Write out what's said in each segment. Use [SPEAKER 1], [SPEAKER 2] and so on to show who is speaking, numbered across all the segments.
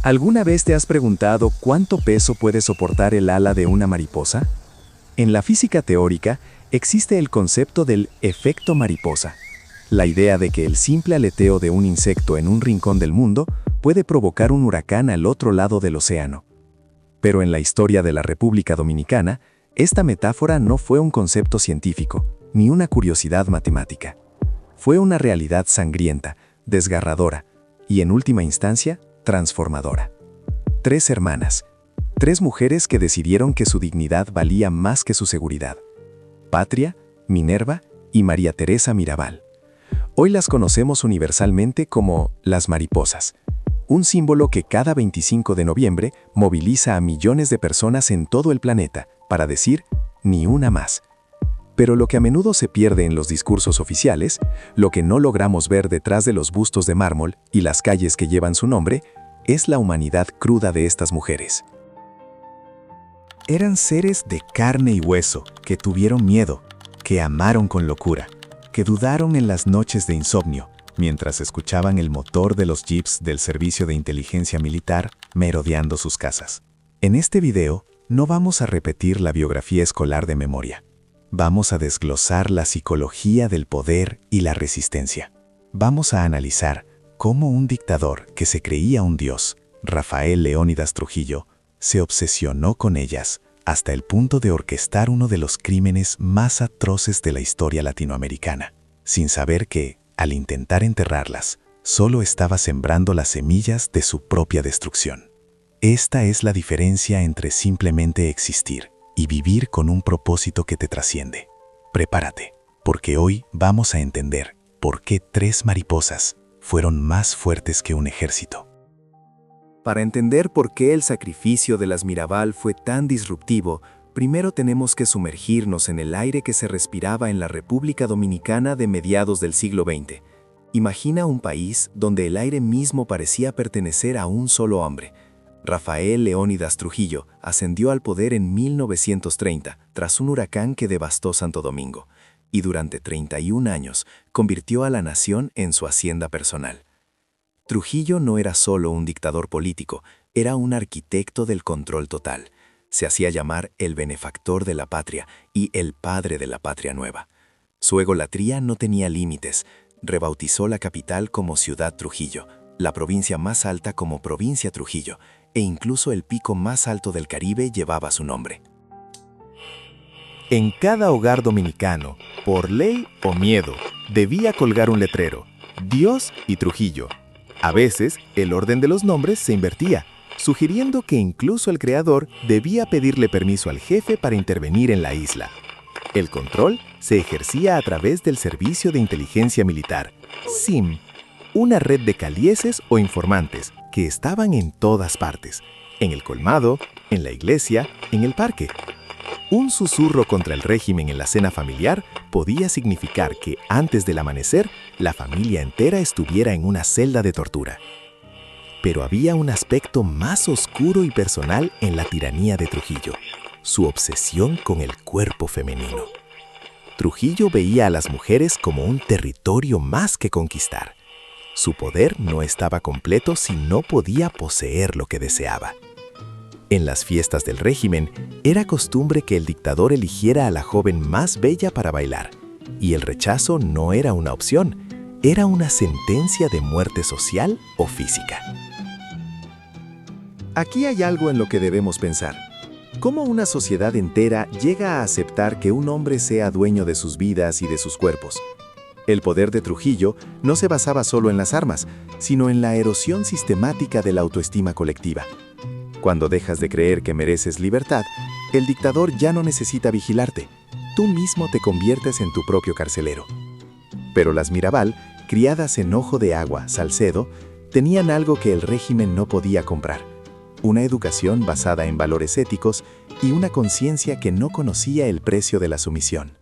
[SPEAKER 1] ¿Alguna vez te has preguntado cuánto peso puede soportar el ala de una mariposa? En la física teórica existe el concepto del efecto mariposa, la idea de que el simple aleteo de un insecto en un rincón del mundo puede provocar un huracán al otro lado del océano. Pero en la historia de la República Dominicana, esta metáfora no fue un concepto científico, ni una curiosidad matemática. Fue una realidad sangrienta, desgarradora y, en última instancia, transformadora. 3 hermanas, 3 mujeres que decidieron que su dignidad valía más que su seguridad. Patria, Minerva y María Teresa Mirabal. Hoy las conocemos universalmente como las mariposas, un símbolo que cada 25 de noviembre moviliza a millones de personas en todo el planeta para decir ni una más. Pero lo que a menudo se pierde en los discursos oficiales, lo que no logramos ver detrás de los bustos de mármol y las calles que llevan su nombre, es la humanidad cruda de estas mujeres.
[SPEAKER 2] Eran seres de carne y hueso, que tuvieron miedo, que amaron con locura, que dudaron en las noches de insomnio, mientras escuchaban el motor de los jeeps del Servicio de Inteligencia Militar merodeando sus casas. En este video, no vamos a repetir la biografía escolar de memoria. Vamos a desglosar la psicología del poder y la resistencia. Vamos a analizar cómo un dictador que se creía un dios, Rafael Leónidas Trujillo, se obsesionó con ellas hasta el punto de orquestar uno de los crímenes más atroces de la historia latinoamericana, sin saber que, al intentar enterrarlas, solo estaba sembrando las semillas de su propia destrucción. Esta es la diferencia entre simplemente existir y vivir con un propósito que te trasciende. Prepárate, porque hoy vamos a entender por qué 3 mariposas fueron más fuertes que un ejército.
[SPEAKER 1] Para entender por qué el sacrificio de las Mirabal fue tan disruptivo, primero tenemos que sumergirnos en el aire que se respiraba en la República Dominicana de mediados del siglo XX. Imagina un país donde el aire mismo parecía pertenecer a un solo hombre. Rafael Leónidas Trujillo ascendió al poder en 1930 tras un huracán que devastó Santo Domingo, y durante 31 años convirtió a la nación en su hacienda personal. Trujillo no era solo un dictador político, era un arquitecto del control total. Se hacía llamar el benefactor de la patria y el padre de la patria nueva. Su egolatría no tenía límites. Rebautizó la capital como Ciudad Trujillo, la provincia más alta como Provincia Trujillo, e incluso el pico más alto del Caribe llevaba su nombre.
[SPEAKER 2] En cada hogar dominicano, por ley o miedo, debía colgar un letrero: Dios y Trujillo. A veces, el orden de los nombres se invertía, sugiriendo que incluso el creador debía pedirle permiso al jefe para intervenir en la isla. El control se ejercía a través del Servicio de Inteligencia Militar, SIM, una red de calieses o informantes que estaban en todas partes, en el colmado, en la iglesia, en el parque. Un susurro contra el régimen en la cena familiar podía significar que antes del amanecer, la familia entera estuviera en una celda de tortura. Pero había un aspecto más oscuro y personal en la tiranía de Trujillo: su obsesión con el cuerpo femenino. Trujillo veía a las mujeres como un territorio más que conquistar. Su poder no estaba completo si no podía poseer lo que deseaba. En las fiestas del régimen, era costumbre que el dictador eligiera a la joven más bella para bailar, y el rechazo no era una opción, era una sentencia de muerte social o física.
[SPEAKER 1] Aquí hay algo en lo que debemos pensar. ¿Cómo una sociedad entera llega a aceptar que un hombre sea dueño de sus vidas y de sus cuerpos? El poder de Trujillo no se basaba solo en las armas, sino en la erosión sistemática de la autoestima colectiva. Cuando dejas de creer que mereces libertad, el dictador ya no necesita vigilarte. Tú mismo te conviertes en tu propio carcelero. Pero las Mirabal, criadas en Ojo de Agua, Salcedo, tenían algo que el régimen no podía comprar: una educación basada en valores éticos y una conciencia que no conocía el precio de la sumisión.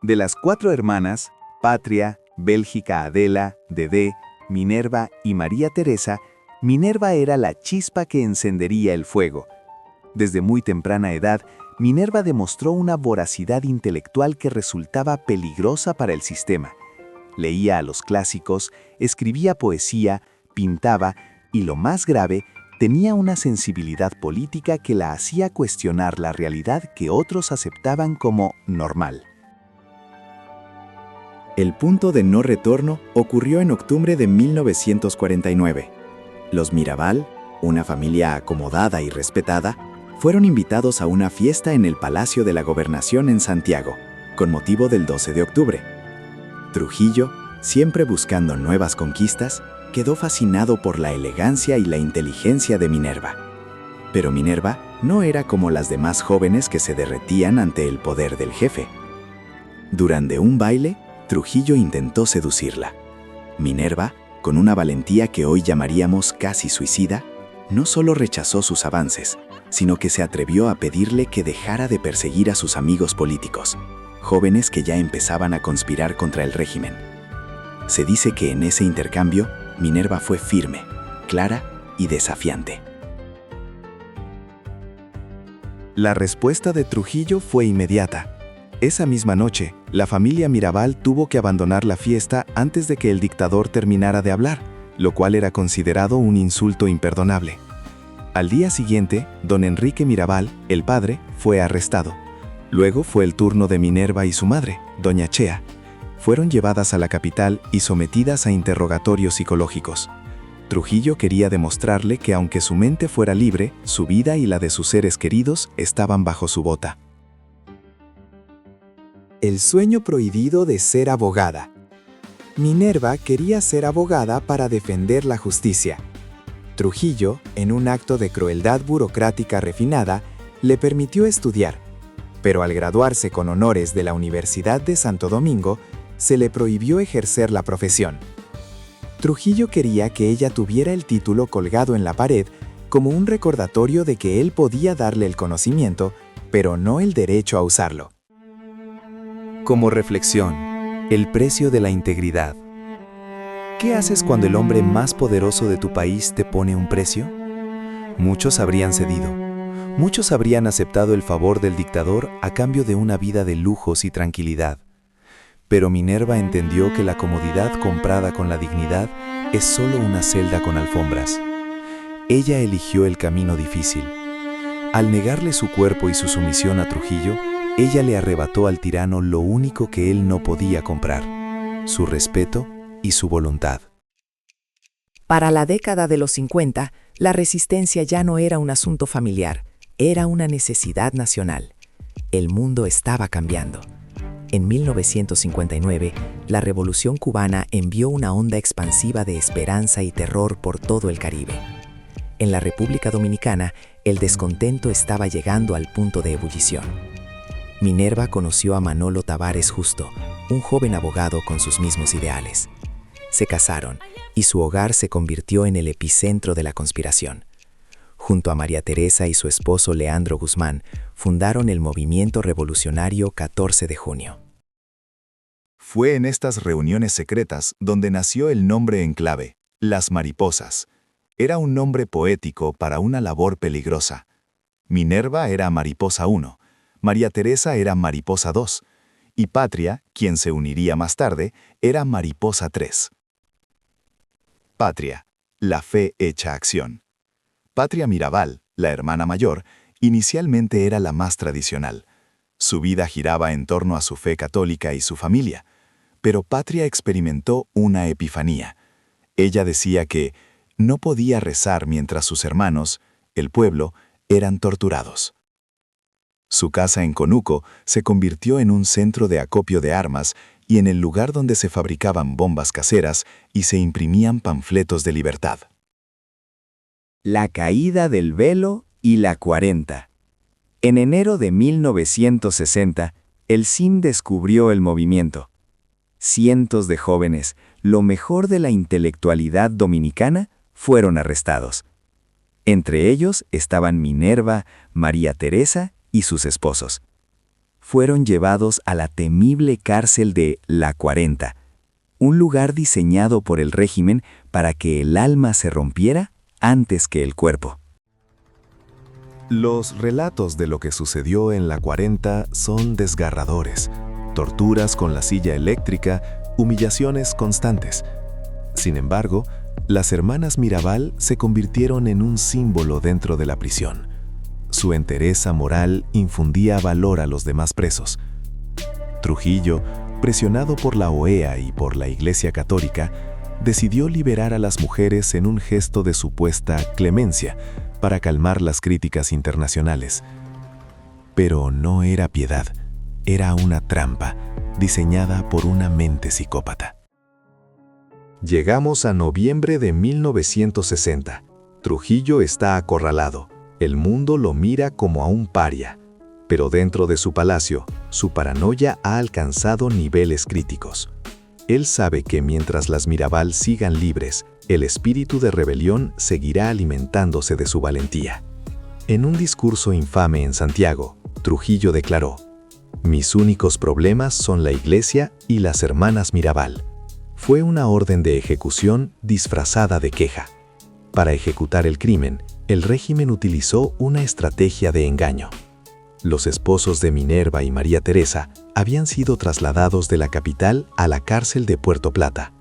[SPEAKER 3] De las 4 hermanas, Patria, Bélgica Adela, Dedé, Minerva y María Teresa, Minerva era la chispa que encendería el fuego. Desde muy temprana edad, Minerva demostró una voracidad intelectual que resultaba peligrosa para el sistema. Leía a los clásicos, escribía poesía, pintaba y, lo más grave, tenía una sensibilidad política que la hacía cuestionar la realidad que otros aceptaban como normal.
[SPEAKER 1] El punto de no retorno ocurrió en octubre de 1949. Los Mirabal, una familia acomodada y respetada, fueron invitados a una fiesta en el Palacio de la Gobernación en Santiago, con motivo del 12 de octubre. Trujillo, siempre buscando nuevas conquistas, quedó fascinado por la elegancia y la inteligencia de Minerva. Pero Minerva no era como las demás jóvenes que se derretían ante el poder del jefe. Durante un baile, Trujillo intentó seducirla. Minerva, con una valentía que hoy llamaríamos casi suicida, no solo rechazó sus avances, sino que se atrevió a pedirle que dejara de perseguir a sus amigos políticos, jóvenes que ya empezaban a conspirar contra el régimen. Se dice que en ese intercambio, Minerva fue firme, clara y desafiante. La respuesta de Trujillo fue inmediata. Esa misma noche, la familia Mirabal tuvo que abandonar la fiesta antes de que el dictador terminara de hablar, lo cual era considerado un insulto imperdonable. Al día siguiente, don Enrique Mirabal, el padre, fue arrestado. Luego fue el turno de Minerva y su madre, doña Chea. Fueron llevadas a la capital y sometidas a interrogatorios psicológicos. Trujillo quería demostrarle que aunque su mente fuera libre, su vida y la de sus seres queridos estaban bajo su bota.
[SPEAKER 4] El sueño prohibido de ser abogada. Minerva quería ser abogada para defender la justicia. Trujillo, en un acto de crueldad burocrática refinada, le permitió estudiar, pero al graduarse con honores de la Universidad de Santo Domingo, se le prohibió ejercer la profesión. Trujillo quería que ella tuviera el título colgado en la pared como un recordatorio de que él podía darle el conocimiento, pero no el derecho a usarlo. Como reflexión, el precio de la integridad. ¿Qué haces cuando el hombre más poderoso de tu país te pone un precio? Muchos habrían cedido. Muchos habrían aceptado el favor del dictador a cambio de una vida de lujos y tranquilidad. Pero Minerva entendió que la comodidad comprada con la dignidad es solo una celda con alfombras. Ella eligió el camino difícil. Al negarle su cuerpo y su sumisión a Trujillo, ella le arrebató al tirano lo único que él no podía comprar: su respeto y su voluntad.
[SPEAKER 5] Para la década de los 50, la resistencia ya no era un asunto familiar, era una necesidad nacional. El mundo estaba cambiando. En 1959, la Revolución cubana envió una onda expansiva de esperanza y terror por todo el Caribe. En la República Dominicana, el descontento estaba llegando al punto de ebullición. Minerva conoció a Manolo Tavares Justo, un joven abogado con sus mismos ideales. Se casaron y su hogar se convirtió en el epicentro de la conspiración. Junto a María Teresa y su esposo Leandro Guzmán, fundaron el movimiento revolucionario 14 de junio.
[SPEAKER 2] Fue en estas reuniones secretas donde nació el nombre en clave, Las Mariposas. Era un nombre poético para una labor peligrosa. Minerva era Mariposa 1, María Teresa era Mariposa 2, y Patria, quien se uniría más tarde, era Mariposa 3. Patria, la fe hecha acción. Patria Mirabal, la hermana mayor, inicialmente era la más tradicional. Su vida giraba en torno a su fe católica y su familia, pero Patria experimentó una epifanía. Ella decía que no podía rezar mientras sus hermanos, el pueblo, eran torturados. Su casa en Conuco se convirtió en un centro de acopio de armas y en el lugar donde se fabricaban bombas caseras y se imprimían panfletos de libertad.
[SPEAKER 1] La caída del velo y la 40. En enero de 1960, el CIN descubrió el movimiento. Cientos de jóvenes, lo mejor de la intelectualidad dominicana, fueron arrestados. Entre ellos estaban Minerva, María Teresa y sus esposos. Fueron llevados a la temible cárcel de La 40, un lugar diseñado por el régimen para que el alma se rompiera antes que el cuerpo.
[SPEAKER 2] Los relatos de lo que sucedió en La 40 son desgarradores. Torturas con la silla eléctrica, humillaciones constantes. Sin embargo, Las hermanas Mirabal se convirtieron en un símbolo dentro de la prisión. Su entereza moral infundía valor a los demás presos. Trujillo, presionado por la OEA y por la Iglesia Católica, decidió liberar a las mujeres en un gesto de supuesta clemencia para calmar las críticas internacionales. Pero no era piedad, era una trampa diseñada por una mente psicópata.
[SPEAKER 1] Llegamos a noviembre de 1960. Trujillo está acorralado. El mundo lo mira como a un paria. Pero dentro de su palacio, su paranoia ha alcanzado niveles críticos. Él sabe que mientras las Mirabal sigan libres, el espíritu de rebelión seguirá alimentándose de su valentía. En un discurso infame en Santiago, Trujillo declaró: «Mis únicos problemas son la Iglesia y las hermanas Mirabal». Fue una orden de ejecución disfrazada de queja. Para ejecutar el crimen, el régimen utilizó una estrategia de engaño. Los esposos de Minerva y María Teresa habían sido trasladados de la capital a la cárcel de Puerto Plata.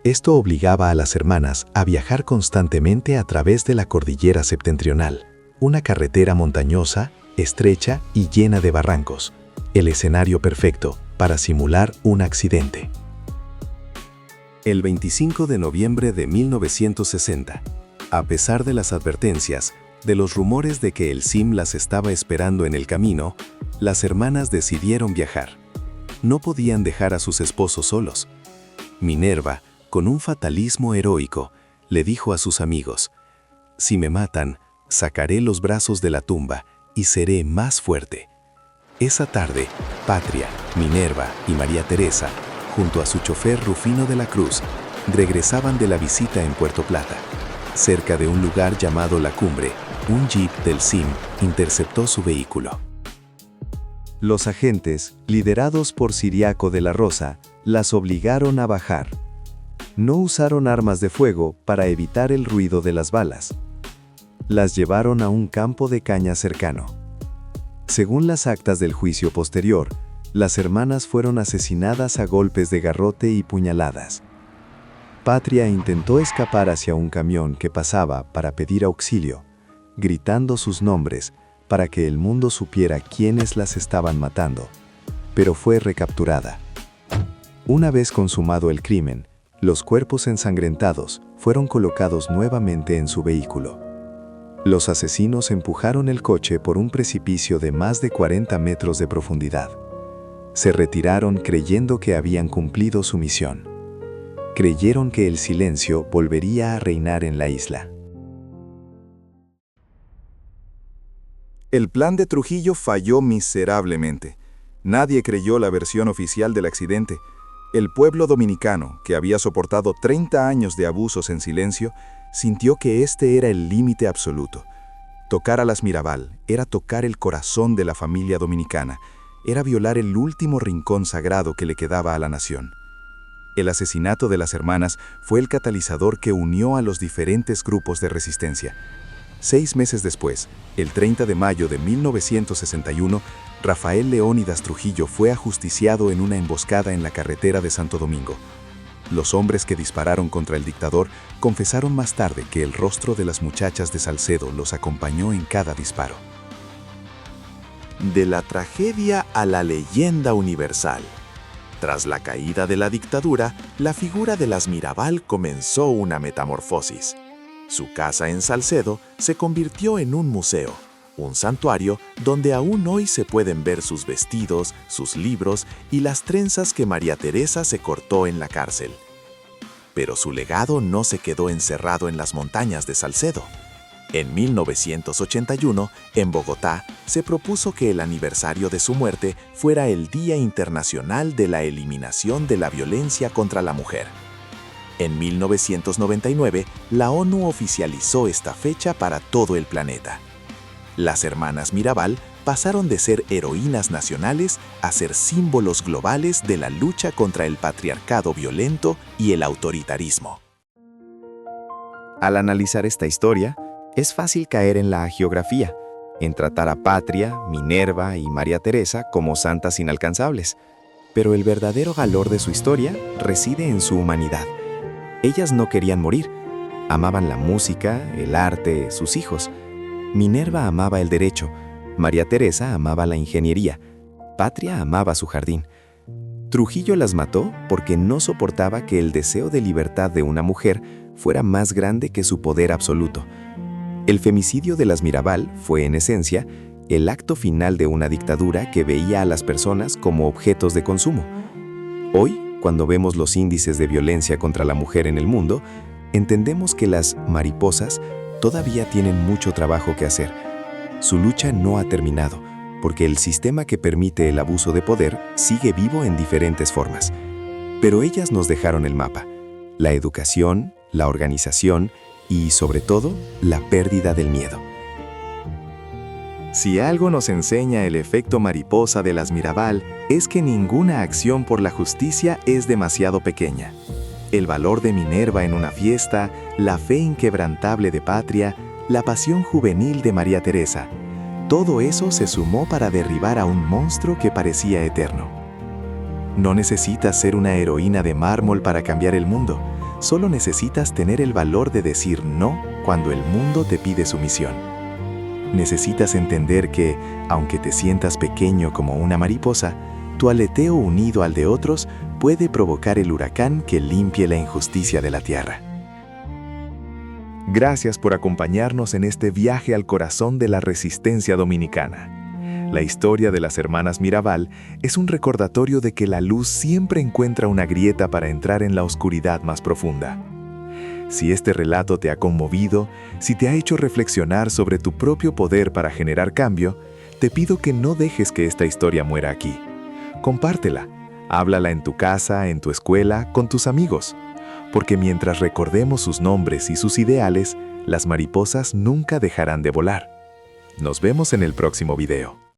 [SPEAKER 1] Esto obligaba a las hermanas a viajar constantemente a través de la cordillera septentrional, una carretera montañosa, estrecha y llena de barrancos, el escenario perfecto para simular un accidente. El 25 de noviembre de 1960, a pesar de las advertencias, de los rumores de que el CIM las estaba esperando en el camino, las hermanas decidieron viajar. No podían dejar a sus esposos solos. Minerva, con un fatalismo heroico, le dijo a sus amigos: «Si me matan, sacaré los brazos de la tumba y seré más fuerte». Esa tarde, Patria, Minerva y María Teresa, junto a su chofer Rufino de la Cruz, regresaban de la visita en Puerto Plata. Cerca de un lugar llamado La Cumbre, un jeep del CIM interceptó su vehículo. Los agentes, liderados por Ciriaco de la Rosa, las obligaron a bajar. No usaron armas de fuego para evitar el ruido de las balas. Las llevaron a un campo de caña cercano. Según las actas del juicio posterior, las hermanas fueron asesinadas a golpes de garrote y puñaladas. Patria intentó escapar hacia un camión que pasaba para pedir auxilio, gritando sus nombres para que el mundo supiera quiénes las estaban matando, pero fue recapturada. Una vez consumado el crimen, los cuerpos ensangrentados fueron colocados nuevamente en su vehículo. Los asesinos empujaron el coche por un precipicio de más de 40 metros de profundidad. Se retiraron creyendo que habían cumplido su misión. Creyeron que el silencio volvería a reinar en la isla.
[SPEAKER 6] El plan de Trujillo falló miserablemente. Nadie creyó la versión oficial del accidente. El pueblo dominicano, que había soportado 30 años de abusos en silencio, sintió que este era el límite absoluto. Tocar a las Mirabal era tocar el corazón de la familia dominicana, era violar el último rincón sagrado que le quedaba a la nación. El asesinato de las hermanas fue el catalizador que unió a los diferentes grupos de resistencia. 6 meses después, el 30 de mayo de 1961, Rafael Leónidas Trujillo fue ajusticiado en una emboscada en la carretera de Santo Domingo. Los hombres que dispararon contra el dictador confesaron más tarde que el rostro de las muchachas de Salcedo los acompañó en cada disparo.
[SPEAKER 2] De la tragedia a la leyenda universal. Tras la caída de la dictadura, la figura de las Mirabal comenzó una metamorfosis. Su casa en Salcedo se convirtió en un museo, un santuario donde aún hoy se pueden ver sus vestidos, sus libros y las trenzas que María Teresa se cortó en la cárcel. Pero su legado no se quedó encerrado en las montañas de Salcedo. En 1981, en Bogotá, se propuso que el aniversario de su muerte fuera el Día Internacional de la Eliminación de la Violencia contra la Mujer. En 1999, la ONU oficializó esta fecha para todo el planeta. Las hermanas Mirabal pasaron de ser heroínas nacionales a ser símbolos globales de la lucha contra el patriarcado violento y el autoritarismo.
[SPEAKER 3] Al analizar esta historia, es fácil caer en la hagiografía, en tratar a Patria, Minerva y María Teresa como santas inalcanzables. Pero el verdadero valor de su historia reside en su humanidad. Ellas no querían morir,
[SPEAKER 2] Amaban la música, el arte, sus hijos. Minerva amaba el derecho, María Teresa amaba la ingeniería, Patria amaba su jardín. Trujillo las mató porque no soportaba que el deseo de libertad de una mujer fuera más grande que su poder absoluto. El femicidio de las Mirabal fue, en esencia, el acto final de una dictadura que veía a las personas como objetos de consumo. Hoy, cuando vemos los índices de violencia contra la mujer en el mundo, entendemos que las mariposas todavía tienen mucho trabajo que hacer. Su lucha no ha terminado, porque el sistema que permite el abuso de poder sigue vivo en diferentes formas. Pero ellas nos dejaron el mapa: la educación, la organización y, sobre todo, la pérdida del miedo.
[SPEAKER 3] Si algo nos enseña el efecto mariposa de las Mirabal, es que ninguna acción por la justicia es demasiado pequeña. El valor de Minerva en una fiesta, la fe inquebrantable de Patria, la pasión juvenil de María Teresa, todo eso se sumó para derribar a un monstruo que parecía eterno. No necesitas ser una heroína de mármol para cambiar el mundo, solo necesitas tener el valor de decir no cuando el mundo te pide sumisión. Necesitas entender que, aunque te sientas pequeño como una mariposa, tu aleteo unido al de otros puede provocar el huracán que limpie la injusticia de la tierra. Gracias por acompañarnos en este viaje al corazón de la resistencia dominicana. La historia de las hermanas Mirabal es un recordatorio de que la luz siempre encuentra una grieta para entrar en la oscuridad más profunda. Si este relato te ha conmovido, si te ha hecho reflexionar sobre tu propio poder para generar cambio, te pido que no dejes que esta historia muera aquí. Compártela, háblala en tu casa, en tu escuela, con tus amigos, porque mientras recordemos sus nombres y sus ideales, las mariposas nunca dejarán de volar. Nos vemos en el próximo video.